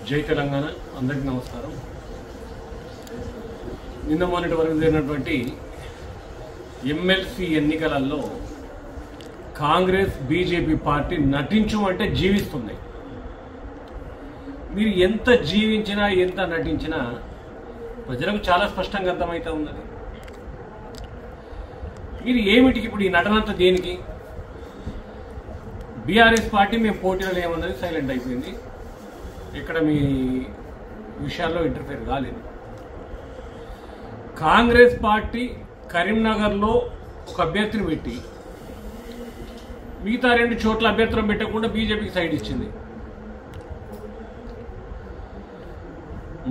జై తెలంగాణ అందరికీ నమస్కారం. నిన్న మొన్నటి వరకు జరిగినటువంటి ఎమ్మెల్సీ ఎన్నికలలో కాంగ్రెస్ బీజేపీ పార్టీ నటించమంటే జీవిస్తున్నాయి. మీరు ఎంత జీవించినా ఎంత నటించినా ప్రజలకు చాలా స్పష్టంగా అర్థమవుతా ఉన్నది. మీరు ఏమిటికి ఇప్పుడు ఈ నటనంతా దేనికి? బీఆర్ఎస్ పార్టీ మేము పోటీలో ఏమన్నది సైలెంట్ అయిపోయింది. ఇక్కడ మీ విషయాల్లో ఇంటర్ఫేర్ కాలేదు. కాంగ్రెస్ పార్టీ కరీంనగర్లో ఒక అభ్యర్థిని పెట్టి మిగతా 2 చోట్ల అభ్యర్థులను పెట్టకుండా బీజేపీకి సైడ్ ఇచ్చింది.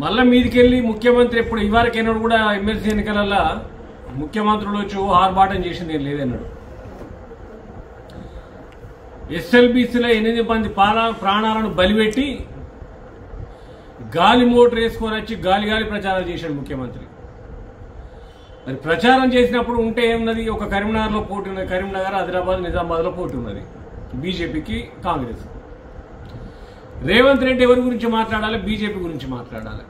మళ్ళా మీదికెళ్ళి ముఖ్యమంత్రి ఎప్పుడు ఇవరకైనాడు కూడా ఎమ్మెల్సీ ఎన్నికలలో ముఖ్యమంత్రులు వచ్చి ఆర్భాటం చేసింది ఏం లేదన్నాడు. ఎస్ఎల్బీసీలో 8 మంది ప్రాణాలను బలిపెట్టి గాలి మోటార్ వేసుకొని వచ్చి గాలి ప్రచారం చేశాడు ముఖ్యమంత్రి. మరి ప్రచారం చేసినప్పుడు ఉంటే ఏమున్నది? ఒక కరీంనగర్లో పోటీ ఉన్నది, కరీంనగర్, ఆదిలాబాద్, నిజామాబాద్లో పోటీ ఉన్నది బీజేపీకి కాంగ్రెస్. రేవంత్ రెడ్డి ఎవరి గురించి మాట్లాడాలి? బీజేపీ గురించి మాట్లాడాలి.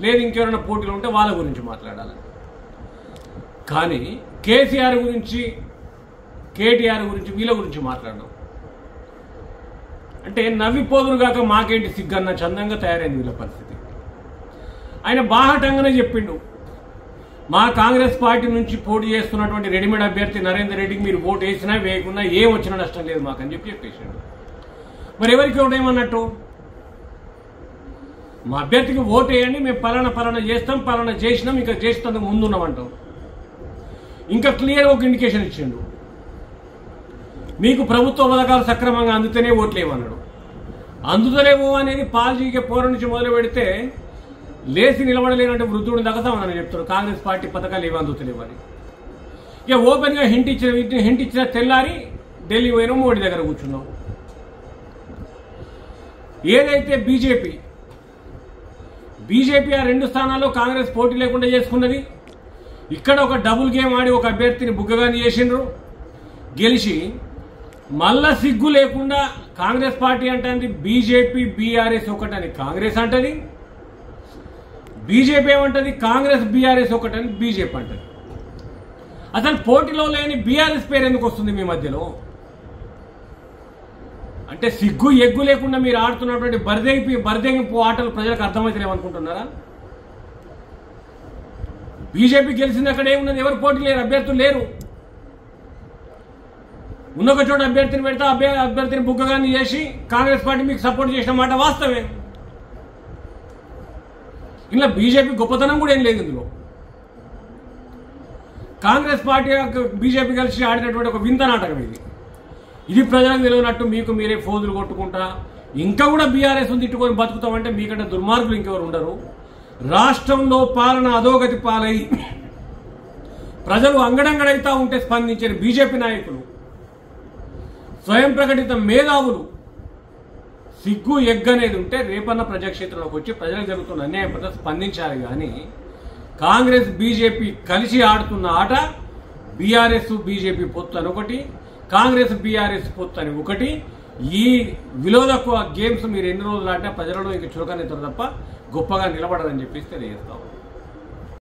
లేదు ఇంకెవరైనా పోటీలు ఉంటే వాళ్ళ గురించి మాట్లాడాలి. కానీ కేసీఆర్ గురించి, కేటీఆర్ గురించి, వీళ్ళ గురించి మాట్లాడడం అంటే నవ్విపోదురు కాక మాకేంటి సిగ్గన్న చందంగా తయారైంది వీళ్ళ పరిస్థితి. ఆయన బాహటంగానే చెప్పిండు, మా కాంగ్రెస్ పార్టీ నుంచి పోటీ చేస్తున్నటువంటి రెడీమేడ్ అభ్యర్థి నరేందర్ రెడ్డికి మీరు ఓటు వేసినా వేయకున్నా ఏం వచ్చినా నష్టం లేదు మాకని చెప్పేసాడు. మరి ఎవరికి ఓటేయమన్నట్టు? మా అభ్యర్థికి ఓటు వేయండి, మేము పలానా చేస్తాం, పలానా చేసినాం, ఇంకా చేసినందుకు ముందున్నామంటాం. ఇంకా క్లియర్ ఒక ఇండికేషన్ ఇచ్చిండు, మీకు ప్రభుత్వ పథకాలు సక్రమంగా అందుతూనే ఓట్లేమన్నాడు. అందుతలేవు అనేది పాలజీకే పోర నుంచి మొదలు పెడితే లేచి నిలబడలేనంటే వృద్ధుడిని దగతామని చెప్తాడు. కాంగ్రెస్ పార్టీ పథకాలు ఏవి అందుతలేవు అని ఇక ఓపెన్గా హింట్ ఇచ్చిన తెల్లారి ఢిల్లీ పోయినా మోడీ దగ్గర కూర్చున్నాం. ఏదైతే బీజేపీ ఆ 2 స్థానాల్లో కాంగ్రెస్ పోటీ లేకుండా చేసుకున్నది. ఇక్కడ ఒక డబుల్ గేమ్ ఆడి ఒక అభ్యర్థిని బుగ్గగాని చేసిండ్రు, గెలిచి మళ్ళా సిగ్గు లేకుండా కాంగ్రెస్ పార్టీ అంటుంది బీజేపీ బీఆర్ఎస్ ఒకటని కాంగ్రెస్ అంటది, బీజేపీ ఏమంటది కాంగ్రెస్ బీఆర్ఎస్ ఒకటని బీజేపీ అంటది. అసలు పోటీలో లేని బీఆర్ఎస్ పేరు ఎందుకు వస్తుంది మీ మధ్యలో? అంటే సిగ్గు ఎగ్గు లేకుండా మీరు ఆడుతున్నటువంటి బరిదెంపు ఆటలు ప్రజలకు అర్థమవుతలేమనుకుంటున్నారా? బీజేపీ గెలిచింది అక్కడ ఏమున్నది? ఎవరు పోటీ లేరు, అభ్యర్థులు లేరు. ఉన్నొక చోట అభ్యర్థిని పెడతా అభ్యర్థిని బుగ్గగాని చేసి కాంగ్రెస్ పార్టీ మీకు సపోర్ట్ చేసిన మాట వాస్తవే. ఇలా బీజేపీ గొప్పతనం కూడా ఏం లేదు ఇందులో. కాంగ్రెస్ పార్టీ బీజేపీ కలిసి ఆడినటువంటి ఒక వింత నాటకం ఇది ప్రజలకు తెలియనట్టు మీకు మీరే ఫోజులు కొట్టుకుంటా ఇంకా కూడా బీఆర్ఎస్ తిట్టుకొని బతుకుతామంటే మీకంటే దుర్మార్గులు ఇంకెవరు ఉండరు. రాష్ట్రంలో పాలన అధోగతి పాలై ప్రజలు అంగడంగడైతా ఉంటే స్పందించిన బీజేపీ నాయకులు, స్వయం ప్రకటిత మేధావులు సిగ్గు ఎగ్గనేది ఉంటే రేపన్న ప్రజాక్షేత్రంలోకి వచ్చి ప్రజలకు జరుగుతున్న అన్యాయం పట్ల స్పందించాలి. కానీ కాంగ్రెస్ బీజేపీ కలిసి ఆడుతున్న ఆట బీఆర్ఎస్ బీజేపీ పొత్తు అని ఒకటి, కాంగ్రెస్ బీఆర్ఎస్ పొత్తు అని ఒకటి. ఈ విలోదకు గేమ్స్ మీరు ఎన్ని రోజులు ఆడినా ప్రజలలో ఇంకా చురకనెత్తారు తప్ప గొప్పగా నిలబడదని చెప్పేసి తెలియజేస్తాం.